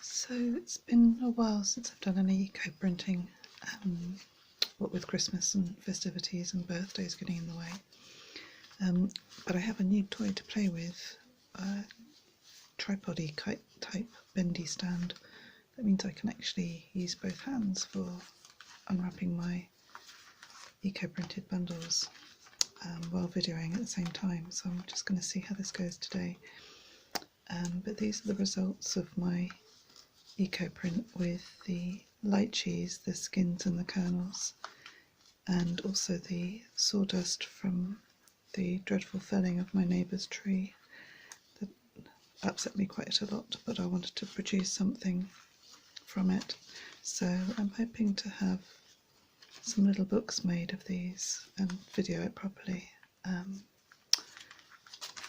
So it's been a while since I've done any eco printing, what with Christmas and festivities and birthdays getting in the way. But I have a new toy to play with, a tripod-y type bendy stand. That means I can actually use both hands for unwrapping my eco printed bundles while videoing at the same time. So I'm just going to see how this goes today. But these are the results of my eco print with the lychees, the skins and the kernels, and also the sawdust from the dreadful felling of my neighbour's tree that upset me quite a lot, but I wanted to produce something from it. So I'm hoping to have some little books made of these and video it properly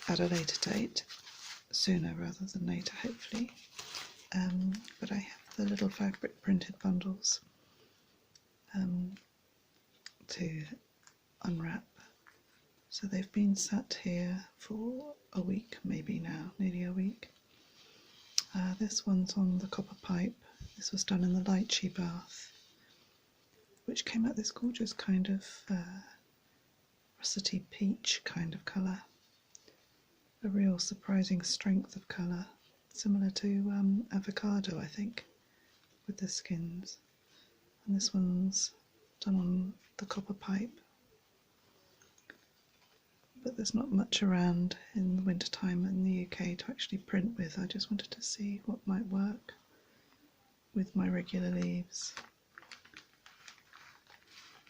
at a later date, sooner rather than later hopefully. But I have the little fabric printed bundles to unwrap. So they've been sat here for a week, maybe now, nearly a week. This one's on the copper pipe. This was done in the lychee bath, which came out this gorgeous kind of russety peach kind of colour. A real surprising strength of colour, similar to avocado, I think, with the skins. And this one's done on the copper pipe. But there's not much around in the winter time in the UK to actually print with. I just wanted to see what might work with my regular leaves.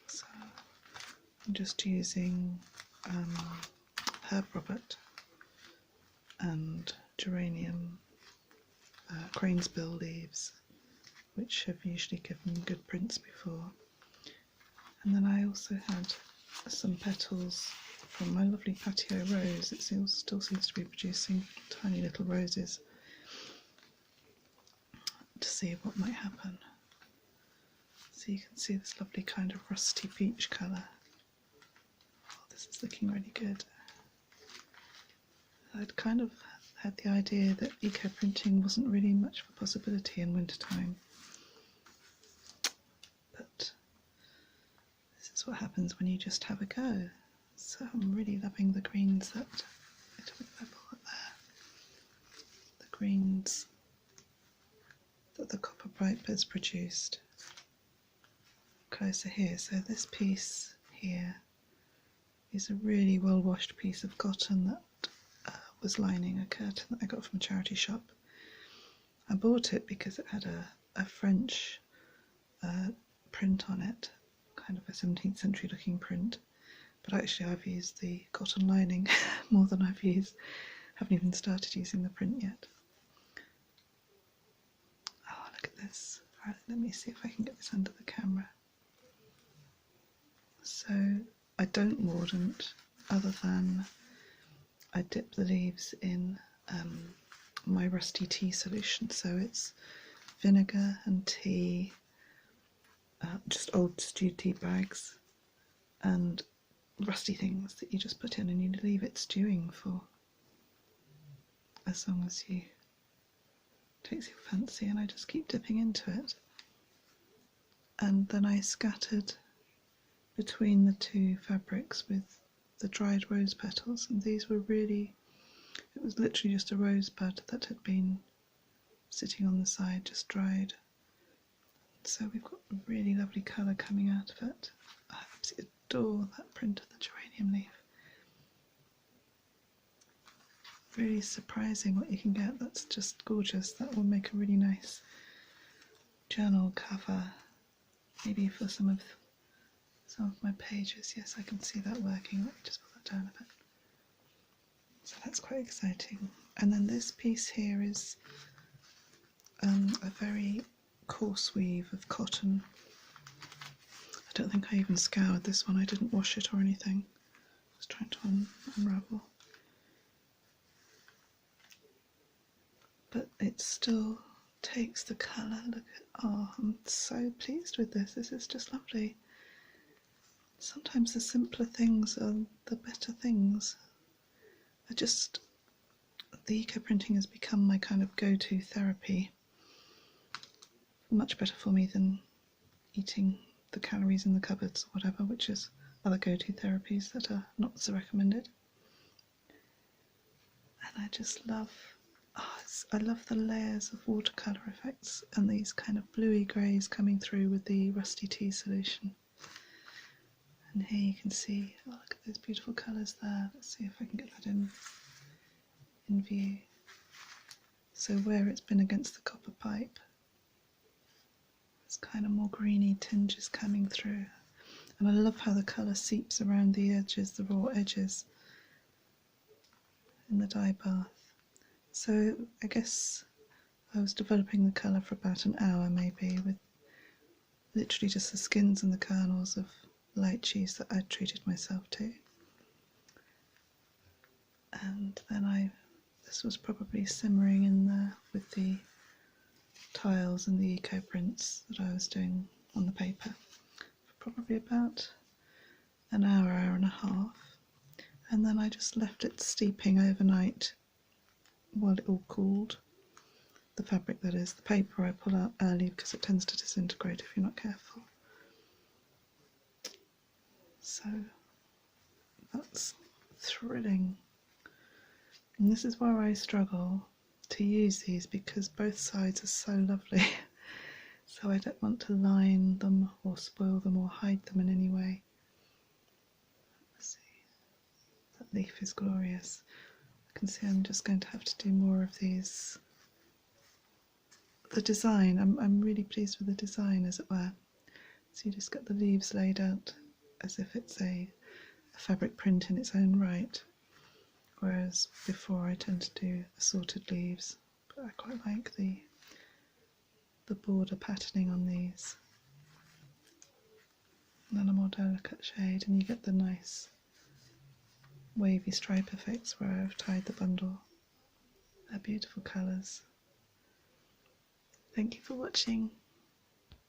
So I'm just using Herb Robert and Geranium cranesbill leaves, which have usually given good prints before. And then I also had some petals from my lovely patio rose. It still seems to be producing tiny little roses, to see what might happen. So you can see this lovely kind of rusty peach colour. Oh, this is looking really good. I'd kind of had the idea that eco printing wasn't really much of a possibility in wintertime, but this is what happens when you just have a go. So I'm really loving the greens that, little bit purple up there, the greens that the copper pipe has produced. Closer here, so this piece here is a really well washed piece of cotton that was lining a curtain that I got from a charity shop. I bought it because it had a French print on it, kind of a 17th century looking print, but actually I've used the cotton lining more than haven't even started using the print yet. Oh, look at this. Right, let me see if I can get this under the camera. So I don't mordant, other than I dip the leaves in my rusty tea solution. So it's vinegar and tea, just old stewed tea bags, and rusty things that you just put in and you leave it stewing for as long as you takes your fancy, and I just keep dipping into it. And then I scattered between the two fabrics with the dried rose petals, and these were really, it was literally just a rosebud that had been sitting on the side, just dried. So we've got a really lovely colour coming out of it. I absolutely adore that print of the geranium leaf. Really surprising what you can get. That's just gorgeous. That will make a really nice journal cover, maybe for some of my pages. Yes, I can see that working. Let me just put that down a bit. So that's quite exciting. And then this piece here is a very coarse weave of cotton. I don't think I even scoured this one. I didn't wash it or anything. I was trying to unravel. But it still takes the colour. Look at, oh, I'm so pleased with this. This is just lovely. Sometimes the simpler things are the better things. The eco printing has become my kind of go-to therapy. much better for me than eating the calories in the cupboards or whatever, which is other go-to therapies that are not so recommended. And I just love, I love the layers of watercolour effects and these kind of bluey greys coming through with the rusty tea solution. And here you can see, oh, look at those beautiful colours there. Let's see if I can get that in view. So where it's been against the copper pipe, it's kind of more greeny tinges coming through. And I love how the colour seeps around the edges, the raw edges in the dye bath. So I guess I was developing the colour for about an hour maybe, with literally just the skins and the kernels of lychees that I'd treated myself to. And then this was probably simmering in there with the tiles and the eco prints that I was doing on the paper for probably about an hour, hour and a half. And then I just left it steeping overnight while it all cooled. The fabric, that is. The paper I pull out early because it tends to disintegrate if you're not careful. So that's thrilling. And this is where I struggle to use these, because both sides are so lovely. So I don't want to line them or spoil them or hide them in any way. Let's see. That leaf is glorious. I can see I'm just going to have to do more of these. The design, I'm really pleased with the design, as it were. So you just get the leaves laid out as if it's a fabric print in its own right. Whereas before I tend to do assorted leaves, but I quite like the border patterning on these. And then a more delicate shade, and you get the nice wavy stripe effects where I've tied the bundle. They're beautiful colours. Thank you for watching.